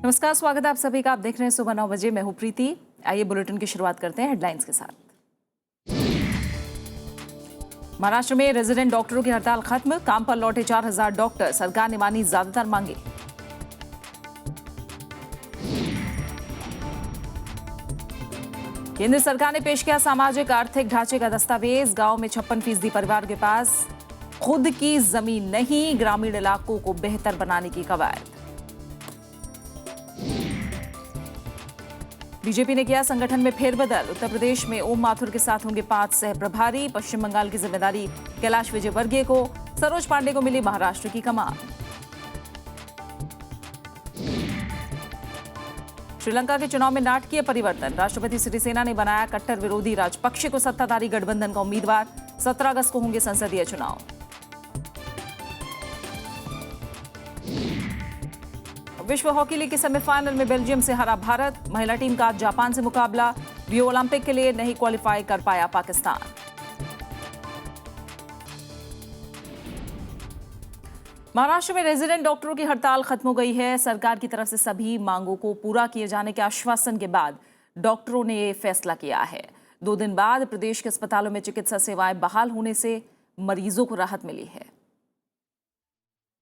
नमस्कार, स्वागत है आप सभी का। आप देख रहे हैं सुबह 9 बजे। मैं हूं प्रीति। आइए बुलेटिन की शुरुआत करते हैं हेडलाइंस के साथ। महाराष्ट्र में रेजिडेंट डॉक्टरों की हड़ताल खत्म, काम पर लौटे 4000 डॉक्टर, सरकार ने मानी ज्यादातर मांगे। केंद्र सरकार ने पेश किया सामाजिक आर्थिक ढांचे का दस्तावेज, गांव में 56% परिवार के पास खुद की जमीन नहीं, ग्रामीण इलाकों को बेहतर बनाने की कवायद। बीजेपी ने किया संगठन में फेरबदल, उत्तर प्रदेश में ओम माथुर के साथ होंगे 5 सह प्रभारी, पश्चिम बंगाल की जिम्मेदारी कैलाश विजयवर्गीय को, सरोज पांडे को मिली महाराष्ट्र की कमान। श्रीलंका के चुनाव में नाटकीय परिवर्तन, राष्ट्रपति सिरिसेना ने बनाया कट्टर विरोधी राजपक्षे को सत्ताधारी गठबंधन का उम्मीदवार, 17 अगस्त को होंगे संसदीय चुनाव। विश्व हॉकी लीग के सेमीफाइनल में बेल्जियम से हारा भारत, महिला टीम का आज जापान से मुकाबला, रियो ओलंपिक के लिए नहीं क्वालिफाई कर पाया पाकिस्तान। महाराष्ट्र में रेजिडेंट डॉक्टरों की हड़ताल खत्म हो गई है। सरकार की तरफ से सभी मांगों को पूरा किए जाने के आश्वासन के बाद डॉक्टरों ने ये फैसला किया है। 2 दिन बाद प्रदेश के अस्पतालों में चिकित्सा सेवाएं बहाल होने से मरीजों को राहत मिली है।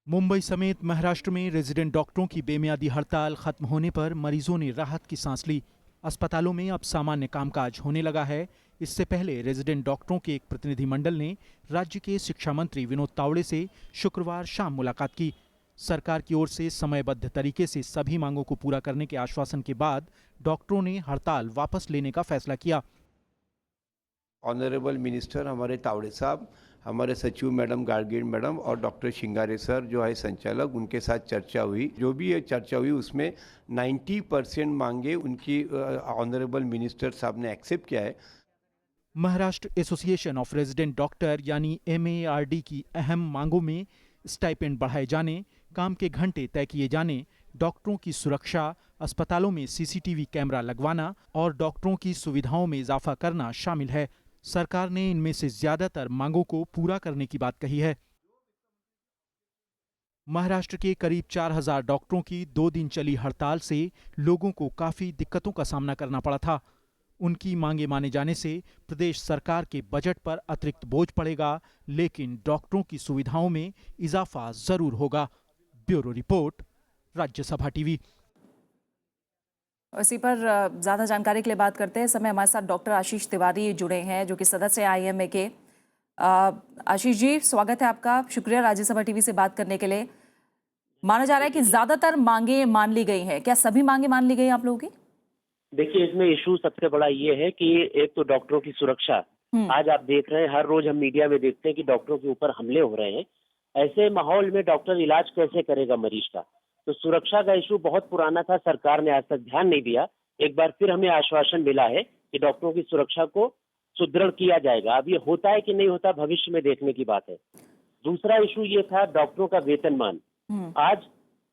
मुंबई समेत महाराष्ट्र में रेजिडेंट डॉक्टरों की बेमियादी हड़ताल खत्म होने पर मरीजों ने राहत की सांस ली। अस्पतालों में अब सामान्य कामकाज होने लगा है। इससे पहले रेजिडेंट डॉक्टरों के एक प्रतिनिधिमंडल ने राज्य के शिक्षा मंत्री विनोद तावड़े से शुक्रवार शाम मुलाकात की। सरकार की ओर से समयबद्ध तरीके से सभी मांगों को पूरा करने के आश्वासन के बाद डॉक्टरों ने हड़ताल वापस लेने का फैसला किया। ऑनरेबल मिनिस्टर हमारे तावड़े साहब, हमारे सचिव मैडम गार्गीण मैडम और डॉक्टर शिंगारे सर जो है संचालक, उनके साथ चर्चा हुई। जो भी ये चर्चा हुई उसमें 90% मांगे उनकी ऑनरेबल मिनिस्टर साहब ने एक्सेप्ट किया है। Maharashtra association of resident doctor यानी MARD की अहम मांगों में स्टाइपेंड बढ़ाए जाने, काम के घंटे तय किए जाने, डॉक्टरों की सुरक्षा, अस्पतालों में CCTV कैमरा लगवाना और डॉक्टरों की सुविधाओं में इजाफा करना शामिल है। सरकार ने इनमें से ज्यादातर मांगों को पूरा करने की बात कही है। महाराष्ट्र के करीब 4000 डॉक्टरों की 2 दिन चली हड़ताल से लोगों को काफी दिक्कतों का सामना करना पड़ा था। उनकी मांगे माने जाने से प्रदेश सरकार के बजट पर अतिरिक्त बोझ पड़ेगा, लेकिन डॉक्टरों की सुविधाओं में इजाफा जरूर होगा। Bureau report, Rajya Sabha TV. इसी पर ज्यादा जानकारी के लिए बात करते हैं। समय हमारे साथ डॉक्टर आशीष तिवारी जुड़े हैं, जो कि सदस्य IMA के। आशीष जी, स्वागत है आपका। शुक्रिया राज्यसभा टीवी से बात करने के लिए। माना जा रहा है कि ज्यादातर मांगे मान ली गई हैं, क्या सभी मांगे मान ली गई आप लोगों की? देखिए, इसमें इशू सबसे बड़ा ये है कि एक तो डॉक्टरों की सुरक्षा। आज आप देख रहे हैं, हर रोज हम मीडिया में देखते हैं कि डॉक्टरों के ऊपर हमले हो रहे हैं। ऐसे माहौल में डॉक्टर इलाज कैसे करेगा मरीज का? तो सुरक्षा का इशू बहुत पुराना था, सरकार ने आज तक ध्यान नहीं दिया। एक बार फिर हमें आश्वासन मिला है कि डॉक्टरों की सुरक्षा को सुदृढ़ किया जाएगा। अब ये होता है कि नहीं होता, भविष्य में देखने की बात है। दूसरा इशू ये था डॉक्टरों का वेतनमान। आज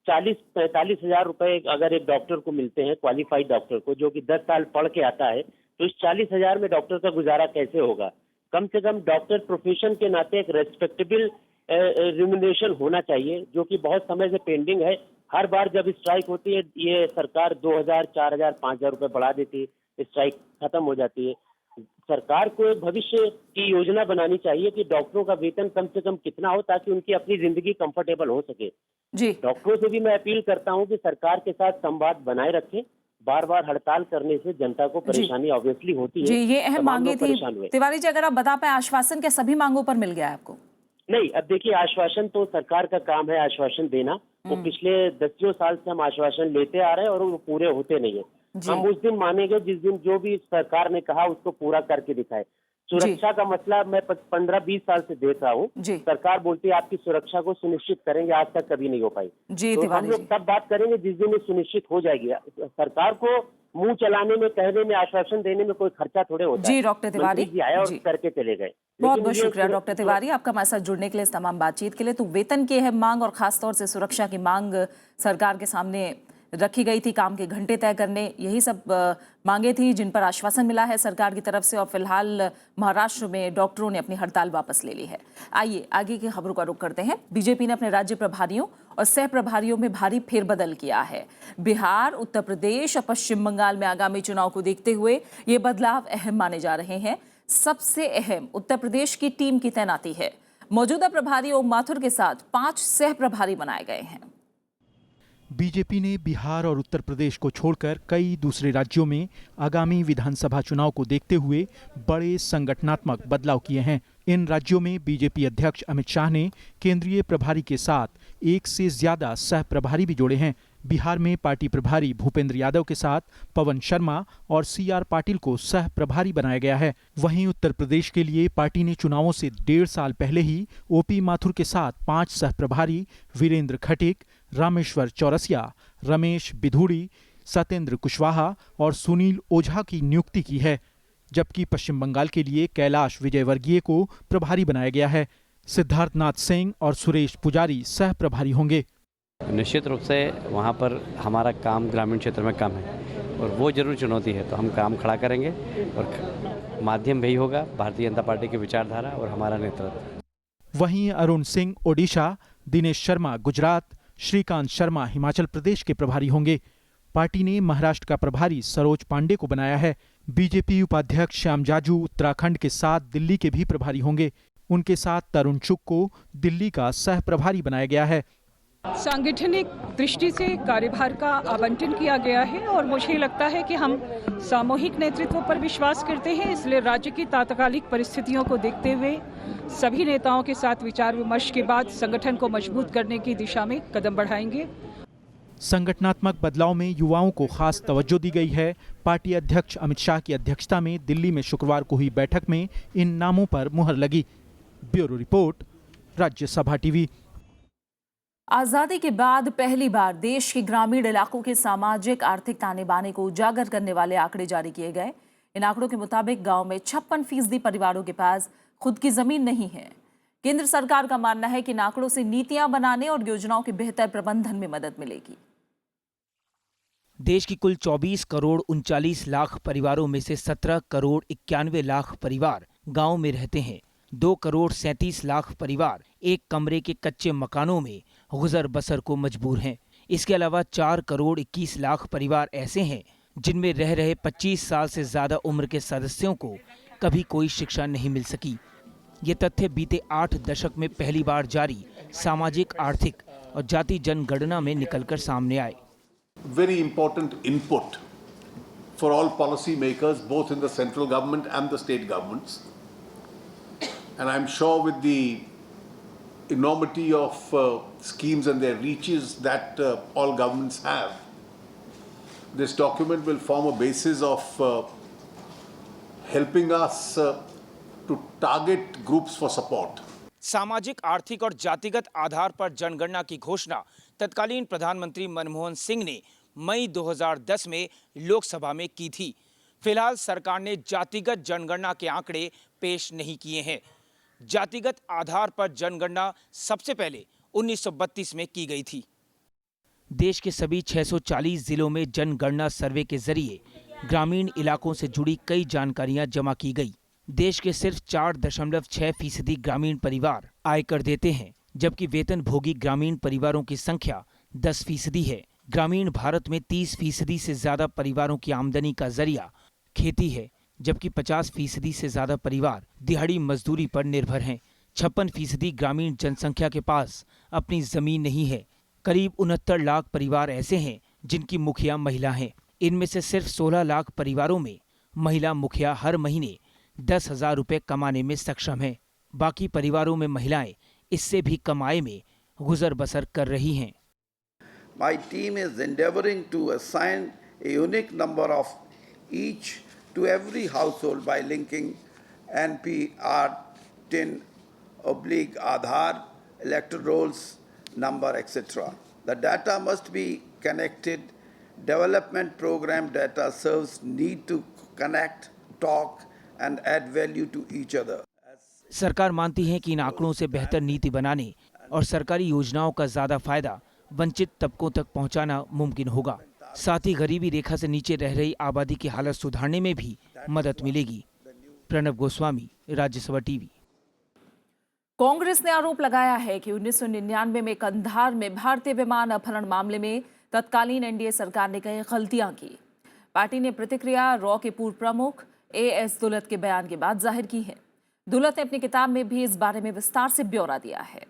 40-45 हजार रुपए अगर एक डॉक्टर को मिलते हैं, क्वालिफाइड डॉक्टर को, जो कि 10 साल पढ़ के आता है, तो इस 40 हजार में डॉक्टर का गुजारा कैसे होगा? कम से कम डॉक्टर प्रोफेशन के नाते एक रेस्पेक्टेबल रिम्यूनरेशन होना चाहिए, जो कि बहुत समय से पेंडिंग है। हर बार जब स्ट्राइक होती है, ये सरकार 2000, 4000, 5000 रुपए बढ़ा देती है, स्ट्राइक खत्म हो जाती है। सरकार को एक भविष्य की योजना बनानी चाहिए कि डॉक्टरों का वेतन कम से कम कितना हो, ताकि उनकी अपनी जिंदगी कंफर्टेबल हो सके। जी, डॉक्टरों से भी मैं अपील करता हूं कि सरकार के साथ संवाद बनाए रखें। बार बार हड़ताल करने से जनता को परेशानी ऑब्वियसली होती है। जी, ये अहम मांगे थी। हुए। तिवारी जी, अगर आप बता पाए, आश्वासन क्या सभी मांगों पर मिल गया है आपको? नहीं, अब देखिए, आश्वासन तो सरकार का काम है आश्वासन देना। तो पिछले 10 साल से हम आश्वासन लेते आ रहे हैं और वो पूरे होते नहीं है। हम उस दिन मानेंगे जिस दिन जो भी सरकार ने कहा उसको पूरा करके दिखाए। सुरक्षा का मसला मैं 15-20 साल से देख रहा हूँ। सरकार बोलती है आपकी सुरक्षा को सुनिश्चित करेंगे, आज तक कभी नहीं हो पाई। तो हम लोग तब बात करेंगे जिस दिन ये सुनिश्चित हो जाएगी। सरकार को मुंह चलाने में, कहने में, आश्वासन देने में कोई खर्चा थोड़े होता है। जी डॉक्टर तिवारी आया और करके चले गए। बहुत बहुत शुक्रिया डॉक्टर तिवारी, आपका हमारे साथ जुड़ने के लिए, इस तमाम बातचीत के लिए। तो वेतन की अहम मांग और खासतौर से सुरक्षा की मांग सरकार के सामने रखी गई थी, काम के घंटे तय करने, यही सब मांगे थी जिन पर आश्वासन मिला है सरकार की तरफ से। और फिलहाल महाराष्ट्र में डॉक्टरों ने अपनी हड़ताल वापस ले ली है। आइए आगे की खबरों का रुख करते हैं। बीजेपी ने अपने राज्य प्रभारियों और सह प्रभारियों में भारी फेरबदल किया है। बिहार, उत्तर प्रदेश और पश्चिम बंगाल में आगामी चुनाव को देखते हुए ये बदलाव अहम माने जा रहे हैं। सबसे अहम उत्तर प्रदेश की टीम की तैनाती है। मौजूदा प्रभारी ओम माथुर के साथ 5 सह प्रभारी बनाए गए हैं। बीजेपी ने बिहार और उत्तर प्रदेश को छोड़कर कई दूसरे राज्यों में आगामी विधानसभा चुनाव को देखते हुए बड़े संगठनात्मक बदलाव किए हैं। इन राज्यों में बीजेपी अध्यक्ष अमित शाह ने केंद्रीय प्रभारी के साथ 1 से ज्यादा सह प्रभारी भी जोड़े हैं। बिहार में पार्टी प्रभारी भूपेंद्र यादव के साथ पवन शर्मा और CR पाटिल को सह प्रभारी बनाया गया है। वहीं उत्तर प्रदेश के लिए पार्टी ने चुनावों से 1.5 साल पहले ही OP माथुर के साथ 5 सह प्रभारी वीरेंद्र खटीक, रामेश्वर चौरसिया, रमेश बिधूड़ी, सत्येंद्र कुशवाहा और सुनील ओझा की नियुक्ति की है। जबकि पश्चिम बंगाल के लिए कैलाश विजयवर्गीय को प्रभारी बनाया गया है। सिद्धार्थ नाथ सिंह और सुरेश पुजारी सह प्रभारी होंगे। निश्चित रूप से वहाँ पर हमारा काम ग्रामीण क्षेत्र में कम है और वो जरूर चुनौती है, तो हम काम खड़ा करेंगे और माध्यम भी होगा भारतीय जनता पार्टी की विचारधारा और हमारा नेतृत्व। वहीं अरुण सिंह ओडिशा, दिनेश शर्मा गुजरात, श्रीकांत शर्मा हिमाचल प्रदेश के प्रभारी होंगे। पार्टी ने महाराष्ट्र का प्रभारी सरोज पांडे को बनाया है। बीजेपी उपाध्यक्ष श्याम जाजू उत्तराखंड के साथ दिल्ली के भी प्रभारी होंगे। उनके साथ तरुण चुग को दिल्ली का सह प्रभारी बनाया गया है। सांगठनिक दृष्टि से कार्यभार का आवंटन किया गया है और मुझे लगता है कि हम सामूहिक नेतृत्व पर विश्वास करते हैं, इसलिए राज्य की तात्कालिक परिस्थितियों को देखते हुए सभी नेताओं के साथ विचार विमर्श के बाद संगठन को मजबूत करने की दिशा में कदम बढ़ाएंगे। संगठनात्मक बदलाव में युवाओं को खास तवज्जो दी गई है। पार्टी अध्यक्ष अमित शाह की अध्यक्षता में दिल्ली में शुक्रवार को हुई बैठक में इन नामों पर मुहर लगी। Bureau report, Rajya Sabha TV. आजादी के बाद पहली बार देश के ग्रामीण इलाकों के सामाजिक आर्थिक ताने बाने को उजागर करने वाले आंकड़े जारी किए गए। इन आंकड़ों के मुताबिक गांव में 56% परिवारों के पास खुद की जमीन नहीं है। केंद्र सरकार का मानना है कि इन आंकड़ों से नीतियां बनाने और योजनाओं के बेहतर प्रबंधन में मदद मिलेगी। देश की कुल 24 करोड़ 39 लाख परिवारों में से 17 करोड़ 91 लाख परिवार गांव में रहते हैं। 2 करोड़ 37 लाख परिवार एक कमरे के कच्चे मकानों में गुजर बसर को मजबूर हैं। इसके अलावा 4 करोड़ 21 लाख परिवार ऐसे हैं जिनमें रह रहे 25 साल से ज्यादा उम्र के सदस्यों को कभी कोई शिक्षा नहीं मिल सकी। ये तथ्य बीते 8 दशक में पहली बार जारी सामाजिक आर्थिक और जाति जनगणना में निकलकर सामने आए। Very important input for all policy makers, both in the central government and the state governments. And I'm sure with the enormity of schemes and their reaches that all governments have, this document will form a basis of helping us to target groups for support. सामाजिक, आर्थिक और जातिगत आधार पर जनगणना की घोषणा तत्कालीन प्रधानमंत्री मनमोहन सिंह ने मई 2010 में लोकसभा में की थी। फिलहाल सरकार ने जातिगत जनगणना के आंकड़े पेश नहीं किए हैं। जातिगत आधार पर जनगणना सबसे पहले 1932 में की गई थी। देश के सभी 640 जिलों में जनगणना सर्वे के जरिए ग्रामीण इलाकों से जुड़ी कई जानकारियां जमा की गई। देश के सिर्फ 4.6% ग्रामीण परिवार आयकर देते हैं, जबकि वेतन भोगी ग्रामीण परिवारों की संख्या 10% है। ग्रामीण भारत में 30% से ज्यादा परिवारों की आमदनी का जरिया खेती है, जबकि 50% से ज्यादा परिवार दिहाड़ी मजदूरी पर निर्भर हैं। 56% ग्रामीण जनसंख्या के पास अपनी जमीन नहीं है। करीब 69 लाख परिवार ऐसे हैं जिनकी मुखिया महिला हैं। इनमें से सिर्फ 16 लाख परिवारों में महिला मुखिया हर महीने 10,000 रुपये कमाने में सक्षम है। बाकी परिवारों में महिलाएं इससे भी कम आय में गुजर बसर कर रही हैं। My team is endeavoring to assign a unique number of each to every household by linking NPR, TIN, Aadhaar, electoral rolls, number, etc. The data must be connected. Development program data serves need to connect, talk, and add value to each other. सरकार मानती है कि इन आंकड़ों से बेहतर नीति बनाने और सरकारी योजनाओं का ज्यादा फायदा वंचित तबकों तक पहुंचाना मुमकिन होगा। साथ ही गरीबी रेखा से नीचे रह रही आबादी की हालत सुधारने में भी मदद मिलेगी। प्रणव गोस्वामी, राज्यसभा टीवी। कांग्रेस ने आरोप लगाया है कि 1999 में कंधार में भारतीय विमान अपहरण मामले में तत्कालीन एनडीए सरकार ने कई गलतियां की। पार्टी ने प्रतिक्रिया रॉ के पूर्व प्रमुख एएस दुलत के बयान के बाद जाहिर की है। दुलत ने अपनी किताब में भी इस बारे में विस्तार से ब्यौरा दिया है।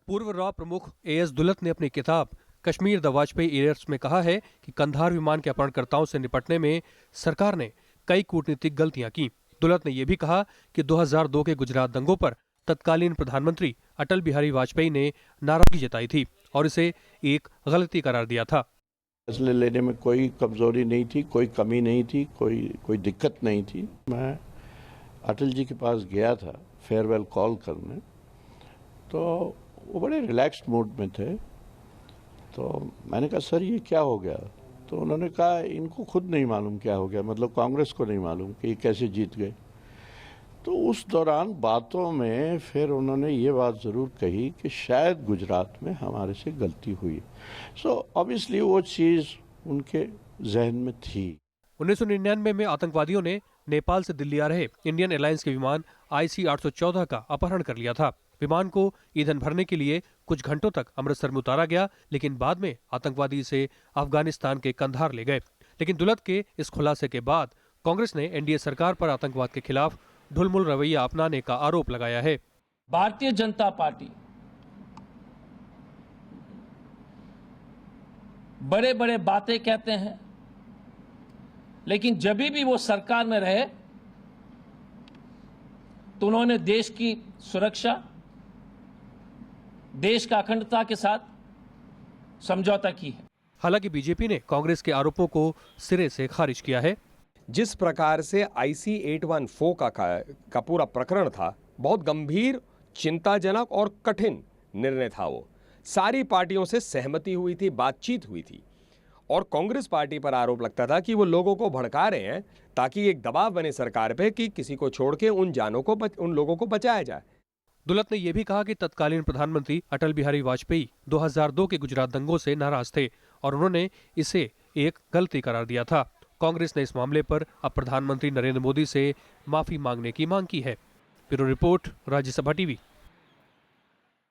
पूर्व रॉ प्रमुख एएस दुलत ने अपनी किताब कश्मीर द वाजपेयी ईयर्स में कहा है कि कंधार विमान के अपहरणकर्ताओं से निपटने में सरकार ने कई कूटनीतिक गलतियां की। दुलत ने यह भी कहा कि 2002 के गुजरात दंगों पर तत्कालीन प्रधानमंत्री अटल बिहारी वाजपेयी ने नाराजगी जताई थी और इसे एक गलती करार दिया था। फैसले लेने में कोई कमजोरी नहीं थी, कोई कमी नहीं थी, कोई दिक्कत नहीं थी। मैं अटल जी के पास गया था फेयरवेल कॉल करने, तो वो बड़े रिलैक्स्ड मूड में थे। तो मैंने कहा सर ये क्या हो गया? तो उन्होंने कहा इनको खुद नहीं मालूम क्या हो गया, मतलब कांग्रेस को नहीं मालूम कि ये कैसे जीत गए। तो उस दौरान बातों में फिर उन्होंने ये बात ज़रूर कही कि शायद गुजरात में हमारे से गलती हुई। सो ऑब्वियसली वो चीज़ उनके जहन में थी। 1999 में आतंकवादियों ने नेपाल से दिल्ली आ रहे इंडियन एयरलाइंस के विमान IC-814 का अपहरण कर लिया था। विमान को ईंधन भरने के लिए कुछ घंटों तक अमृतसर में उतारा गया, लेकिन बाद में आतंकवादी इसे अफगानिस्तान के कंधार ले गए। लेकिन दुलत के इस खुलासे के बाद कांग्रेस ने एनडीए सरकार पर आतंकवाद के खिलाफ ढुलमुल रवैया अपनाने का आरोप लगाया है। भारतीय जनता पार्टी बड़े बड़े बातें कहते हैं, लेकिन जब भी वो सरकार में रहे तो उन्होंने देश की सुरक्षा, देश का अखंडता के साथ समझौता की है। हालांकि बीजेपी ने कांग्रेस के आरोपों को सिरे से खारिज किया है। जिस प्रकार से IC-814 का पूरा प्रकरण था, बहुत गंभीर, चिंताजनक और कठिन निर्णय था। वो सारी पार्टियों से सहमति हुई थी, बातचीत हुई थी, और कांग्रेस पार्टी पर आरोप लगता था कि वो लोगों को भड़का रहे हैं ताकि एक दबाव बने सरकार पे कि किसी को छोड़ के उन लोगों को बचाया जाए। दुलत ने यह भी कहा कि तत्कालीन प्रधानमंत्री अटल बिहारी वाजपेयी 2002 के गुजरात दंगों से नाराज थे और उन्होंने इसे एक गलती करार दिया था। कांग्रेस ने इस मामले पर अब प्रधानमंत्री नरेंद्र मोदी से माफी मांगने की मांग की है। Bureau report, Rajya Sabha TV.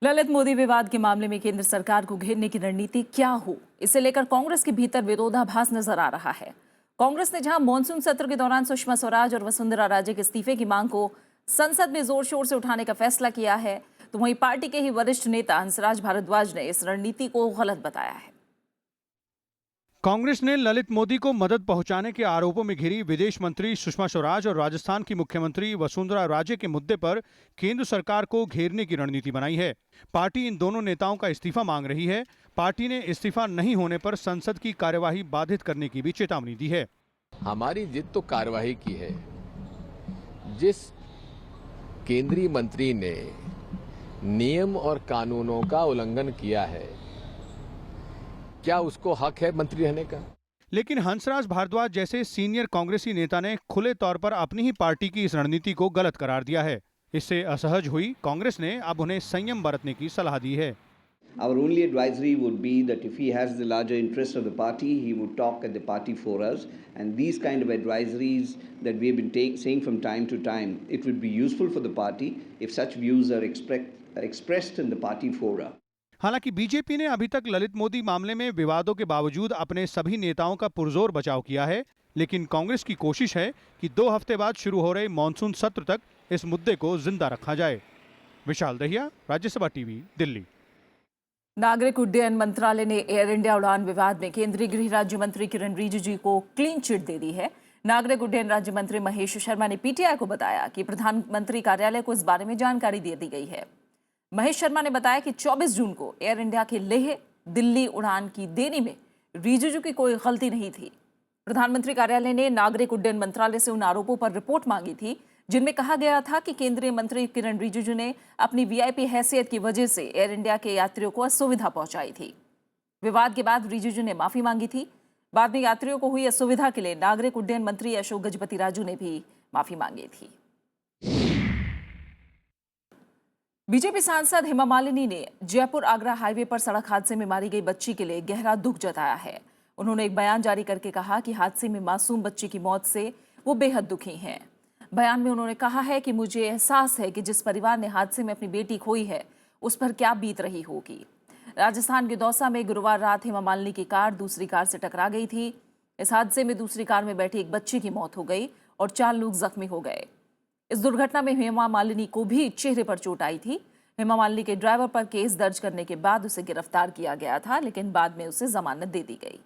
Lalit Modi विवाद के मामले में केंद्र सरकार को घेरने की रणनीति क्या हो, इसे लेकर कांग्रेस के भीतर विरोधाभास नजर आ रहा है। कांग्रेस ने जहां मॉनसून सत्र के दौरान सुषमा स्वराज और वसुंधरा राजे के इस्तीफे की मांग को संसद में जोर शोर से उठाने का फैसला किया है, तो वहीं पार्टी के ही वरिष्ठ नेता हंसराज भारद्वाज ने इस रणनीति को गलत बताया है। कांग्रेस ने ललित मोदी को मदद पहुंचाने के आरोपों में घिरी विदेश मंत्री सुषमा स्वराज और राजस्थान की मुख्यमंत्री वसुंधरा राजे के मुद्दे पर केंद्र सरकार को घेरने की रणनीति बनाई है। पार्टी इन दोनों नेताओं का इस्तीफा मांग रही है। पार्टी ने इस्तीफा नहीं होने पर संसद की कार्यवाही बाधित करने की भी चेतावनी दी है। हमारी जिद तो कार्यवाही की है। जिस केंद्रीय मंत्री ने नियम और कानूनों का उल्लंघन किया है, क्या उसको हक है मंत्री रहने का? लेकिन हंसराज भारद्वाज जैसे सीनियर कांग्रेसी नेता ने खुले तौर पर अपनी ही पार्टी की इस रणनीति को गलत करार दिया है। इससे असहज हुई कांग्रेस ने अब उन्हें संयम बरतने की सलाह दी है। Our only advisory would be that if he has the larger interest of the party, he would talk at the party forums, and these kind of advisories that we have been saying from time to time, it would be useful for the party if such views are expressed in the party fora. हालांकि BJP ने अभी तक ललित मोदी मामले में विवादों के बावजूद अपने सभी नेताओं का पुरजोर बचाव किया है, लेकिन कांग्रेस की कोशिश है कि 2 हफ्ते बाद शुरू हो रहे मॉनसून सत्र तक इस मुद्दे को जिंदा रखा जाए। विशाल दहिया, राज्यसभा टीवी, दिल्ली। नागरिक उड्डयन मंत्रालय ने एयर इंडिया उड़ान विवाद में केंद्रीय गृह राज्य मंत्री किरण रिजिजू को क्लीन चिट दे दी है। नागरिक उड्डयन राज्य मंत्री महेश शर्मा ने पीटीआई को बताया कि प्रधानमंत्री कार्यालय को इस बारे में जानकारी दे दी गई है। महेश शर्मा ने बताया कि 24 जून को एयर इंडिया के लेह दिल्ली उड़ान की देरी में रिजिजू की कोई गलती नहीं थी। प्रधानमंत्री कार्यालय ने नागरिक उड्डयन मंत्रालय से उन आरोपों पर रिपोर्ट मांगी थी जिनमें कहा गया था कि केंद्रीय मंत्री किरण रिजिजू ने अपनी वीआईपी हैसियत की वजह से एयर इंडिया के यात्रियों को असुविधा पहुंचाई थी। विवाद के बाद रिजिजू ने माफी मांगी थी। बाद में यात्रियों को हुई असुविधा के लिए नागरिक उड्डयन मंत्री अशोक गजपति राजू ने भी माफी मांगी थी। बीजेपी सांसद हेमा मालिनी ने जयपुर आगरा हाईवे पर सड़क हादसे में मारी गई बच्ची के लिए गहरा दुख जताया है। उन्होंने एक बयान जारी करके कहा कि हादसे में मासूम बच्ची की मौत से वो बेहद दुखी हैं। बयान में उन्होंने कहा है कि मुझे एहसास है कि जिस परिवार ने हादसे में अपनी बेटी खोई है उस पर क्या बीत रही होगी। राजस्थान के दौसा में गुरुवार रात हेमा मालिनी की कार दूसरी कार से टकरा गई थी। इस हादसे में दूसरी कार में बैठे एक बच्चे की मौत हो गई और 4 लोग जख्मी हो गए। इस दुर्घटना में हेमा मालिनी को भी चेहरे पर चोट आई थी। हेमा मालिनी के ड्राइवर पर केस दर्ज करने के बाद उसे गिरफ्तार किया गया था, लेकिन बाद में उसे जमानत दे दी गई।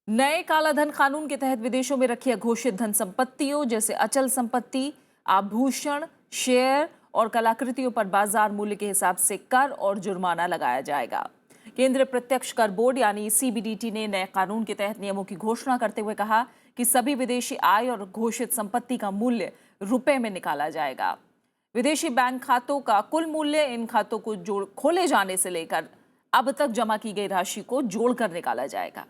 नए कालाधन कानून के तहत विदेशों में रखी अघोषित धन संपत्तियों जैसे अचल संपत्ति, आभूषण, शेयर और कलाकृतियों पर बाजार मूल्य के हिसाब से कर और जुर्माना लगाया जाएगा। केंद्रीय प्रत्यक्ष कर बोर्ड यानी CBDT ने नए कानून के तहत नियमों की घोषणा करते हुए कहा कि सभी विदेशी आय और घोषित संपत्ति का मूल्य रुपए में निकाला जाएगा। विदेशी बैंक खातों का कुल मूल्य इन खातों को खोले जाने से लेकर अब तक जमा की गई राशि को जोड़कर निकाला जाएगा।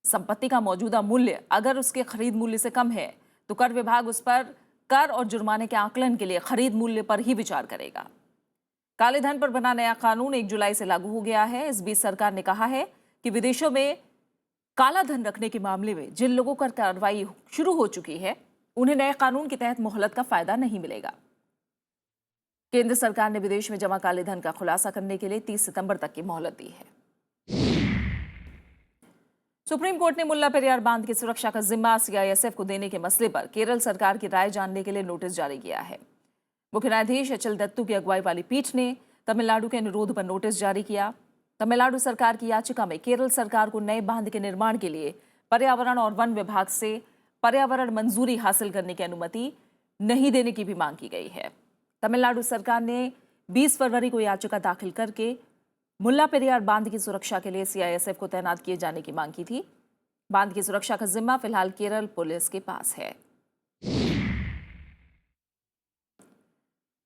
संपत्ति का मौजूदा मूल्य अगर उसके खरीद मूल्य से कम है तो कर विभाग उस पर कर और जुर्माने के आकलन के लिए खरीद मूल्य पर ही विचार करेगा। काले धन पर बना नया कानून 1 जुलाई से लागू हो गया है। इस बीच सरकार ने कहा है कि विदेशों में काला धन रखने के मामले में जिन लोगों पर कार्रवाई शुरू हो चुकी है उन्हें नए कानून के तहत मोहलत का फायदा नहीं मिलेगा। केंद्र सरकार ने विदेश में जमा काले धन का खुलासा करने के लिए 30 सितंबर तक की मोहलत दी है। सुप्रीम कोर्ट ने मुल्ला पेरियार बांध की सुरक्षा का जिम्मा CISF को देने के मसले पर केरल सरकार की राय जानने के लिए नोटिस जारी किया है। मुख्य न्यायाधीश HL दत्तू की अगुवाई वाली पीठ ने तमिलनाडु के अनुरोध पर नोटिस जारी किया। तमिलनाडु सरकार की याचिका में केरल सरकार को नए बांध के निर्माण के लिए पर्यावरण और वन विभाग से पर्यावरण मंजूरी हासिल करने की अनुमति नहीं देने की भी मांग की गई है। तमिलनाडु सरकार ने 20 फरवरी को याचिका दाखिल करके मुल्ला पेरियार बांध की सुरक्षा के लिए CISF को तैनात किए जाने की मांग की थी। बांध की सुरक्षा का जिम्मा फिलहाल केरल पुलिस के पास है।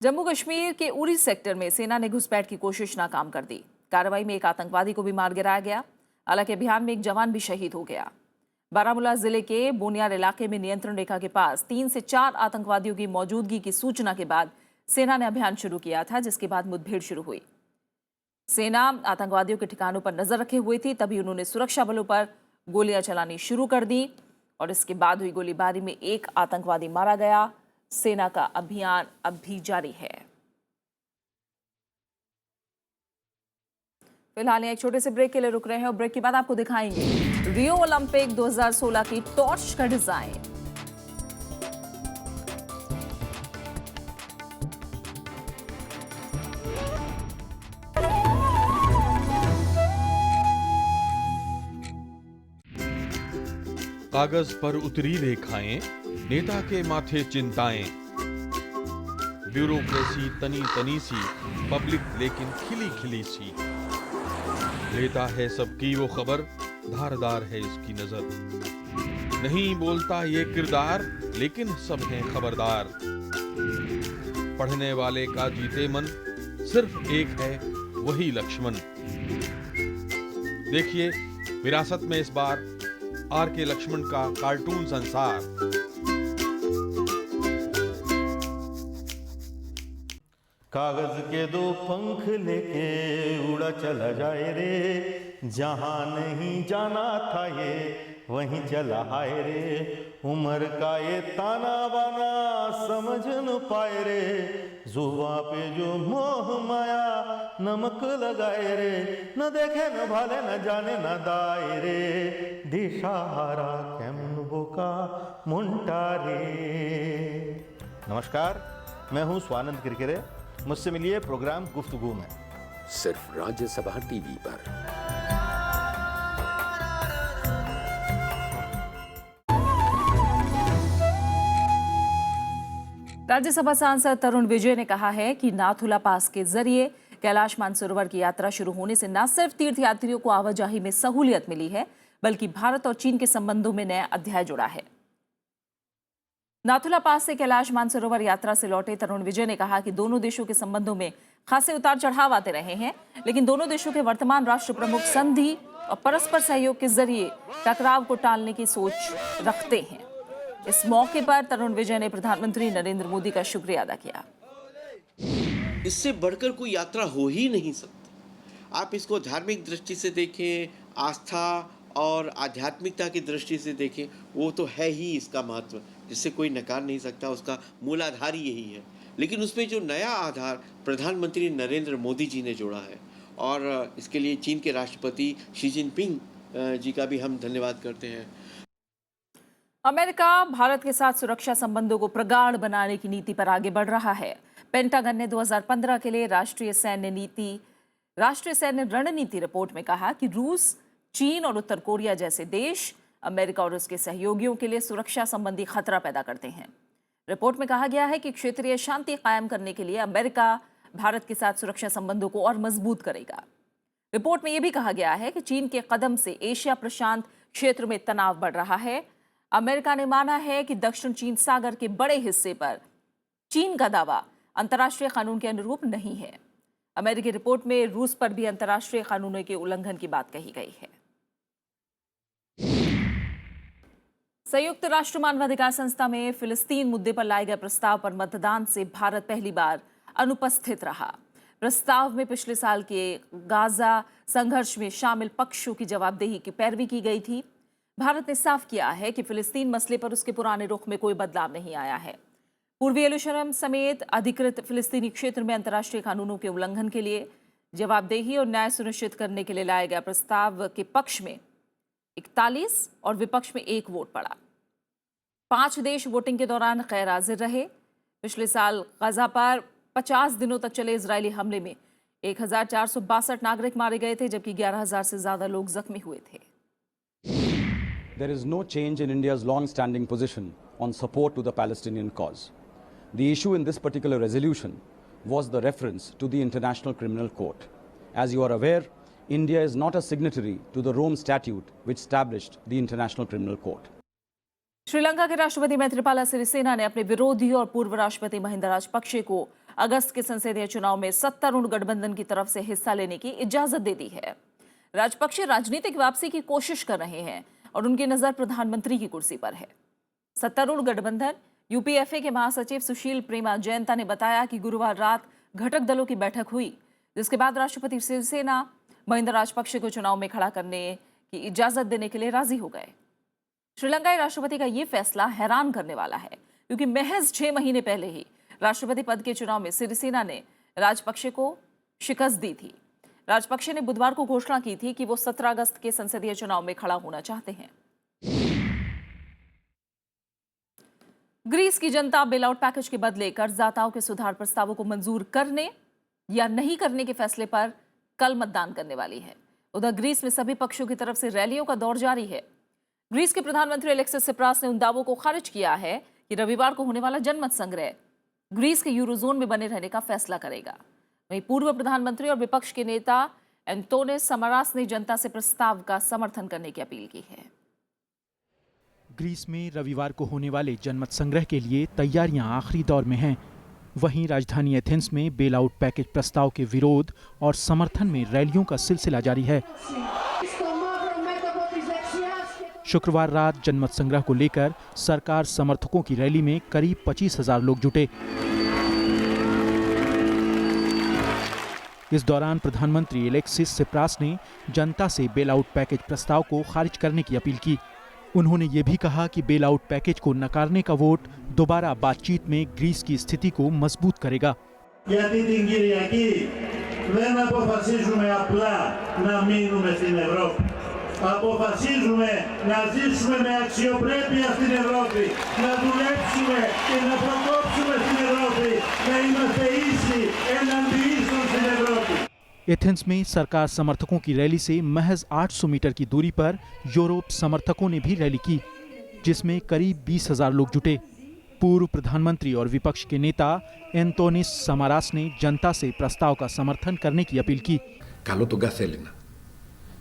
जम्मू कश्मीर के उरी सेक्टर में सेना ने घुसपैठ की कोशिश नाकाम कर दी। कार्रवाई में एक आतंकवादी को भी मार गिराया गया। हालांकि अभियान में एक जवान भी शहीद हो गया। बारामूला जिले के बोनियार इलाके में नियंत्रण रेखा के पास 3 से 4 आतंकवादियों की मौजूदगी की सूचना के बाद सेना ने अभियान शुरू किया था, जिसके बाद मुठभेड़ शुरू हुई। सेना आतंकवादियों के ठिकानों पर नजर रखे हुए थी, तभी उन्होंने सुरक्षा बलों पर गोलियां चलानी शुरू कर दी और इसके बाद हुई गोलीबारी में एक आतंकवादी मारा गया। सेना का अभियान अब भी जारी है। फिलहाल एक छोटे से ब्रेक के लिए रुक रहे हैं और ब्रेक के बाद आपको दिखाएंगे रियो ओलंपिक 2016 की टॉर्च का डिजाइन। कागज पर उतरी रेखाएं, नेता के माथे चिंताएं, ब्यूरोक्रेसी तनी तनी सी, पब्लिक लेकिन खिली खिली सी। लेता है सबकी वो खबर, धारदार है इसकी नजर। नहीं बोलता ये किरदार, लेकिन सब हैं खबरदार। पढ़ने वाले का जीते मन, सिर्फ एक है वही लक्ष्मण। देखिए विरासत में इस बार RK लक्ष्मण का कार्टून संसार। कागज के 2 पंख लेके उड़ा चला जाए रे, जहां नहीं जाना था ये वहीं चला हाय रे। उम्र का ये ताना बाना समझ न पाए रे, जुबां पे जो मोह माया नमक लगाए रे। न देखे न भाले न जाने न दाए रे, दिशाहारा केमन बोका मुंटा रे। नमस्कार, मैं हूं स्वानंद किरकिरे। मुझसे मिलिए प्रोग्राम गुफ्तगू में, सिर्फ राज्यसभा टीवी पर। राज्यसभा सांसद तरुण विजय ने कहा है कि नाथुला पास के जरिए कैलाश मानसरोवर की यात्रा शुरू होने से न सिर्फ तीर्थयात्रियों को आवाजाही में सहूलियत मिली है, बल्कि भारत और चीन के संबंधों में नया अध्याय जुड़ा है। नाथुला पास से कैलाश मानसरोवर यात्रा से लौटे तरुण विजय ने कहा कि दोनों देशों के संबंधों में खासे उतार चढ़ाव आते रहे हैं, लेकिन दोनों देशों के वर्तमान राष्ट्र प्रमुख संधि और परस्पर सहयोग के जरिए टकराव को टालने की सोच रखते हैं। इस मौके पर तरुण विजय ने प्रधानमंत्री नरेंद्र मोदी का शुक्रिया अदा किया। इससे बढ़कर कोई यात्रा हो ही नहीं सकती। आप इसको धार्मिक दृष्टि से देखें, आस्था और आध्यात्मिकता की दृष्टि से देखें, वो तो है ही इसका महत्व, जिससे कोई नकार नहीं सकता, उसका मूलाधार ही यही है। लेकिन उसमें जो नया आधार प्रधानमंत्री नरेंद्र मोदी जी ने जोड़ा है, और इसके लिए चीन के राष्ट्रपति शी जिनपिंग जी का भी हम धन्यवाद करते हैं। अमेरिका भारत के साथ सुरक्षा संबंधों को प्रगाढ़ बनाने की नीति पर आगे बढ़ रहा है। पेंटागन ने 2015 के लिए राष्ट्रीय सैन्य रणनीति रिपोर्ट में कहा कि रूस, चीन और उत्तर कोरिया जैसे देश अमेरिका और उसके सहयोगियों के लिए सुरक्षा संबंधी खतरा पैदा करते हैं। रिपोर्ट में कहा गया है कि क्षेत्रीय शांति कायम करने के लिए अमेरिका भारत के साथ सुरक्षा संबंधों को और मजबूत करेगा। रिपोर्ट में यह भी कहा गया है कि चीन के कदम से एशिया प्रशांत क्षेत्र में तनाव बढ़ रहा है। अमेरिका ने माना है कि दक्षिण चीन सागर के बड़े हिस्से पर चीन का दावा अंतर्राष्ट्रीय कानून के अनुरूप नहीं है। अमेरिकी रिपोर्ट में रूस पर भी अंतर्राष्ट्रीय कानूनों के उल्लंघन की बात कही गई है। संयुक्त राष्ट्र मानवाधिकार संस्था में फिलिस्तीन मुद्दे पर लाए गए प्रस्ताव पर मतदान से भारत पहली बार अनुपस्थित रहा। प्रस्ताव में पिछले साल के गाजा संघर्ष में शामिल पक्षों की जवाबदेही की पैरवी की गई थी। भारत ने साफ किया है कि फिलिस्तीन मसले पर उसके पुराने रुख में कोई बदलाव नहीं आया है। पूर्वी यरूशलेम समेत अधिकृत फिलिस्तीनी क्षेत्र में अंतर्राष्ट्रीय कानूनों के उल्लंघन के लिए जवाबदेही और न्याय सुनिश्चित करने के लिए लाया गया प्रस्ताव के पक्ष में 41 और विपक्ष में 1 वोट पड़ा। 5 देश वोटिंग के दौरान गैर हाजिर रहे। पिछले साल गाजा पर 50 दिनों तक चले इजरायली हमले में 1462 नागरिक मारे गए थे, जबकि 11,000 से ज्यादा लोग जख्मी हुए थे। There is no change in India's long-standing position on support to the Palestinian cause. The issue in this particular resolution was the reference to the International Criminal Court. As you are aware, India is not a signatory to the Rome Statute which established the International Criminal Court. Sri Lanka के राष्ट्रपति मैत्रीपाला सिरिसेना ने अपने विरोधी और पूर्व राष्ट्रपति महिंदा राजपक्षे को अगस्त के संसदीय चुनाव में सत्तारूढ़ गठबंधन की तरफ से हिस्सा लेने की इजाजत दे दी है। राजपक्षे राजनीतिक वापसी की कोशिश कर रहे हैं और उनकी नजर प्रधानमंत्री की कुर्सी पर है। सत्तारूढ़ गठबंधन यूपीएफए के महासचिव सुशील प्रेमा जयंता ने बताया कि गुरुवार रात घटक दलों की बैठक हुई, जिसके बाद राष्ट्रपति सिरिसेना महिंदा राजपक्षे को चुनाव में खड़ा करने की इजाजत देने के लिए राजी हो गए। श्रीलंकाई राष्ट्रपति का ये फैसला हैरान करने वाला है, क्योंकि महज 6 महीने पहले ही राष्ट्रपति पद के चुनाव में सिरिसेना ने राजपक्षे को शिकस्त दी थी। राजपक्षे ने बुधवार को घोषणा की थी कि वो 17 अगस्त के संसदीय चुनाव में खड़ा होना चाहते हैं। ग्रीस की जनता बेलआउट पैकेज के बदले कर्जदाताओं के सुधार प्रस्तावों को मंजूर करने या नहीं करने के फैसले पर कल मतदान करने वाली है। उधर ग्रीस में सभी पक्षों की तरफ से रैलियों का दौर जारी है। ग्रीस के प्रधानमंत्री अलेक्सिस सिप्रास ने उन दावों को खारिज किया है कि रविवार को होने वाला जनमत संग्रह ग्रीस के यूरोजोन में बने रहने का फैसला करेगा। वहीं पूर्व प्रधानमंत्री और विपक्ष के नेता एंटोनिस समारास ने जनता से प्रस्ताव का समर्थन करने की अपील की है। ग्रीस में रविवार को होने वाले जनमत संग्रह के लिए तैयारियां आखिरी दौर में हैं। वहीं राजधानी एथेंस में बेलआउट पैकेज प्रस्ताव के विरोध और समर्थन में रैलियों का सिलसिला जारी है। शुक्रवार रात जनमत संग्रह को लेकर सरकार समर्थकों की रैली में करीब 25,000 लोग जुटे। इस दौरान प्रधानमंत्री एलेक्सिस सिप्रास ने जनता से बेलआउट पैकेज प्रस्ताव को खारिज करने की अपील की। उन्होंने ये भी कहा कि बेलआउट पैकेज को नकारने का वोट दोबारा बातचीत में ग्रीस की स्थिति को मजबूत करेगा। Αποφασίζουμε να ζήσουμε με αξιοπρέπεια στην Ευρώπη, να δουλέψουμε και να προκόψουμε στην Ευρώπη, να είμαστε ίσοι έναντι ίσων στην Ευρώπη. एथेंस में सरकार समर्थकों की रैली से महज 800 मीटर की दूरी पर यूरोप समर्थकों ने भी रैली की, जिसमें करीब 20,000 लोग जुटे। पूर्व प्रधानमंत्री और विपक्ष के नेता एंटोनिस समारास ने जनता से प्रस्ताव का समर्थन करने की अपील की। Καλό τον κάθε Έλληνα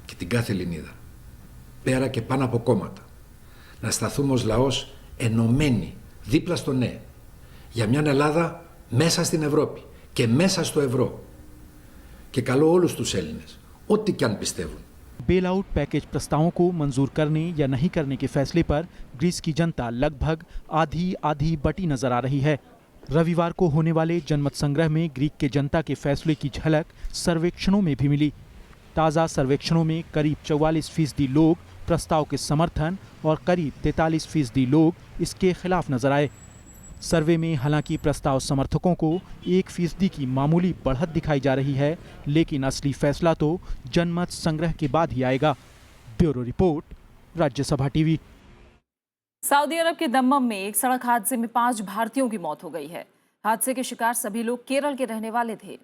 και την κάθε Ελληνίδα, πέρα και πάνω από κόμματα, να σταθούμε ως λαός ενωμένοι δίπλα στο ναι, για μια Ελλάδα μέσα στην Ευρώπη και μέσα στο ευρώ. Και καλώ όλους τους Έλληνες, ό,τι και αν πιστεύουν. बेलआउट पैकेज प्रस्तावों को मंजूर करने या नहीं करने के फैसले पर ग्रीस की जनता लगभग आधी बटी नजर आ रही है। रविवार को होने वाले जनमत संग्रह में ग्रीक के जनता के फैसले की झलक सर्वेक्षणों में भी मिली। ताज़ा सर्वेक्षणों में करीब 44% लोग प्रस्ताव के समर्थन और करीब 43% लोग इसके खिलाफ नजर आए। सर्वे में हालांकि प्रस्ताव समर्थकों को 1% की मामूली बढ़त दिखाई जा रही है, लेकिन असली फैसला तो जनमत संग्रह के बाद ही आएगा। Bureau report, Rajya Sabha TV. सऊदी अरब के दम्मम में एक सड़क हादसे में 5 भारतीयों की मौत हो गई है। हादसे के शिकार सभी लोग केरल के रहने वाले थे।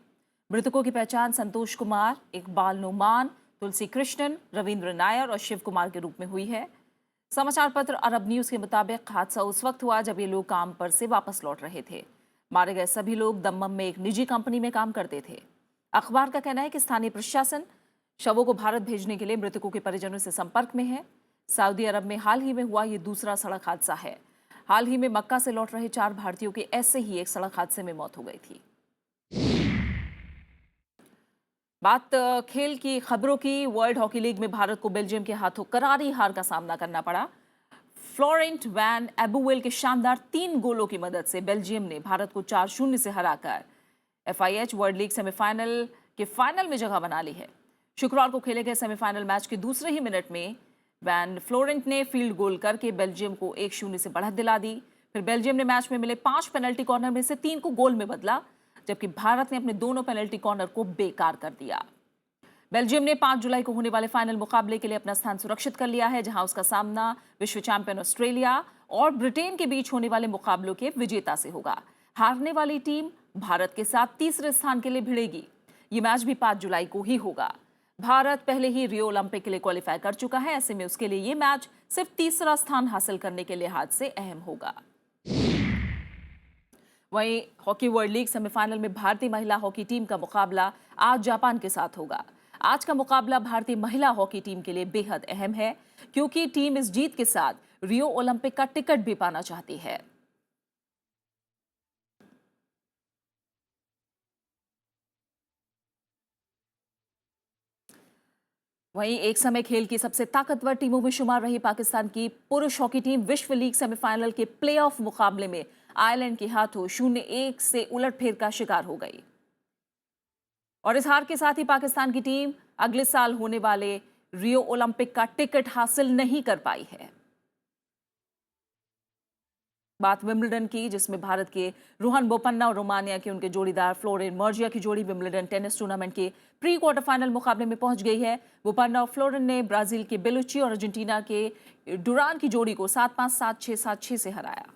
मृतकों की पहचान संतोष कुमार, इकबाल नुमान, तुलसी कृष्णन, रविंद्र नायर और शिव कुमार के रूप में हुई है। समाचार पत्र अरब न्यूज के मुताबिक हादसा उस वक्त हुआ जब ये लोग काम पर से वापस लौट रहे थे। मारे गए सभी लोग दम्मम में एक निजी कंपनी में काम करते थे। अखबार का कहना है कि स्थानीय प्रशासन शवों को भारत भेजने के लिए मृतकों के परिजनों से संपर्क में है। सऊदी अरब में हाल ही में हुआ ये दूसरा सड़क हादसा है। हाल ही में मक्का से लौट रहे 4 भारतीयों की ऐसे ही एक सड़क हादसे में मौत हो गई थी। बात खेल की खबरों की। वर्ल्ड हॉकी लीग में भारत को बेल्जियम के हाथों करारी हार का सामना करना पड़ा। फ्लोरेंट वैन एबुवेल के शानदार 3 गोलों की मदद से बेल्जियम ने भारत को 4-0 से हराकर FIH वर्ल्ड लीग सेमीफाइनल के फाइनल में जगह बना ली है। शुक्रवार को खेले गए सेमीफाइनल मैच के दूसरे ही मिनट में वैन फ्लोरेंट ने फील्ड गोल करके बेल्जियम को 1-0 से बढ़त दिला दी। फिर बेल्जियम ने मैच में मिले 5 पेनल्टी कॉर्नर में से 3 को गोल में बदला, जबकि भारत ने अपने दोनों पेनल्टी कॉर्नर को बेकार कर दिया। बेल्जियम ने 5 जुलाई को होने वाले फाइनल मुकाबले के लिए अपना स्थान सुरक्षित कर लिया है, जहां उसका सामना विश्व चैंपियन ऑस्ट्रेलिया और ब्रिटेन के बीच होने वाले मुकाबलों के विजेता से होगा। हारने वाली टीम भारत के साथ तीसरे स्थान के लिए भिड़ेगी। ये मैच भी 5 जुलाई को ही होगा। भारत पहले ही रियो ओलंपिक के लिए क्वालिफाई कर चुका है, ऐसे में उसके लिए ये मैच सिर्फ तीसरा स्थान हासिल करने के लिहाज से अहम होगा। वहीं हॉकी वर्ल्ड लीग सेमीफाइनल में भारतीय महिला हॉकी टीम का मुकाबला आज जापान के साथ होगा। आज का मुकाबला भारतीय महिला हॉकी टीम के लिए बेहद अहम है, क्योंकि टीम इस जीत के साथ रियो ओलंपिक का टिकट भी पाना चाहती है। वहीं एक समय खेल की सबसे ताकतवर टीमों में शुमार रही पाकिस्तान की पुरुष हॉकी टीम विश्व लीग सेमीफाइनल के प्लेऑफ मुकाबले में आयरलैंड के हाथों 0-1 से उलटफेर का शिकार हो गई। और इस हार के साथ ही पाकिस्तान की टीम अगले साल होने वाले रियो ओलंपिक का टिकट हासिल नहीं कर पाई है। बात विंबलडन की, जिसमें भारत के रोहन बोपन्ना और रोमानिया के उनके जोड़ीदार फ्लोरिन मर्जिया की जोड़ी विंबलडन टेनिस टूर्नामेंट के प्री क्वार्टर फाइनल मुकाबले में पहुंच गई है। बोपन्ना और फ्लोरिन ने ब्राजील के बेलुची और अर्जेंटीना के डुरान की जोड़ी को 7-5, 7-6, 7-6 से हराया।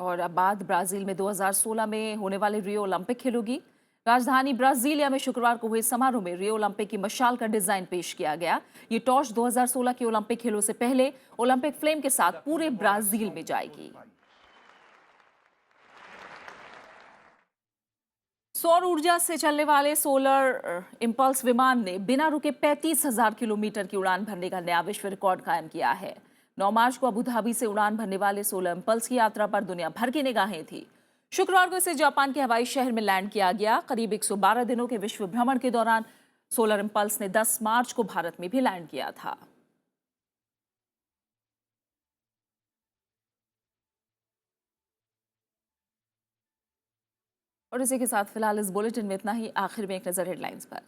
और अब बात ब्राजील में 2016 में होने वाले रियो ओलंपिक खेलों की। राजधानी ब्राजीलिया में शुक्रवार को हुए समारोह में रियो ओलंपिक की मशाल का डिजाइन पेश किया गया। ये टॉर्च 2016 के ओलंपिक खेलों से पहले ओलंपिक फ्लेम के साथ पूरे ब्राजील में जाएगी। सौर ऊर्जा से चलने वाले सोलर इंपल्स विमान ने बिना रुके 35,000 किलोमीटर की उड़ान भरने का नया विश्व रिकॉर्ड कायम किया है। 9 मार्च को अबू धाबी से उड़ान भरने वाले सोलर इंपल्स की यात्रा पर दुनिया भर की निगाहें थी। शुक्रवार को इसे जापान के हवाई शहर में लैंड किया गया। करीब 112 दिनों के विश्व भ्रमण के दौरान सोलर इंपल्स ने 10 मार्च को भारत में भी लैंड किया था। और इसी के साथ फिलहाल इस बुलेटिन में इतना ही। आखिर में एक नजर हेडलाइंस पर।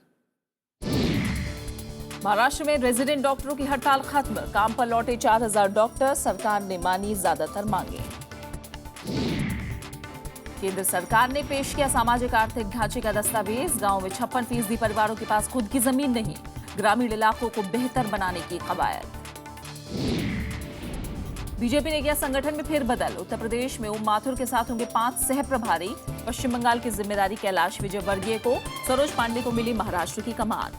महाराष्ट्र में रेजिडेंट डॉक्टरों की हड़ताल खत्म। काम पर लौटे 4,000 डॉक्टर। सरकार ने मानी ज्यादातर मांगे। केंद्र सरकार ने पेश किया सामाजिक आर्थिक ढांचे का दस्तावेज। गांव में 56% परिवारों के पास खुद की जमीन नहीं। ग्रामीण इलाकों को बेहतर बनाने की कवायद। बीजेपी ने किया संगठन में फेरबदल। उत्तर प्रदेश में ओम माथुर के साथ होंगे 5 सह प्रभारी। पश्चिम बंगाल की जिम्मेदारी कैलाश विजयवर्गीय को, सरोज पांडे को मिली महाराष्ट्र की कमान।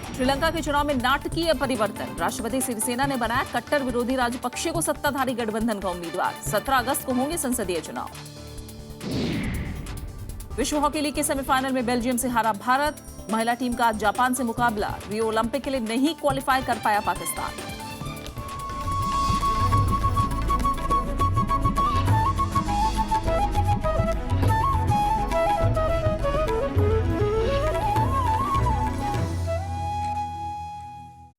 श्रीलंका के चुनाव में नाटकीय परिवर्तन। राष्ट्रपति सिरिसेना ने बनाया कट्टर विरोधी राजपक्षे को सत्ताधारी गठबंधन का उम्मीदवार। 17 अगस्त को होंगे संसदीय चुनाव। विश्व हॉकी लीग के सेमीफाइनल में बेल्जियम से हारा भारत। महिला टीम का आज जापान से मुकाबला। रियो ओलंपिक के लिए नहीं क्वालिफाई कर पाया पाकिस्तान।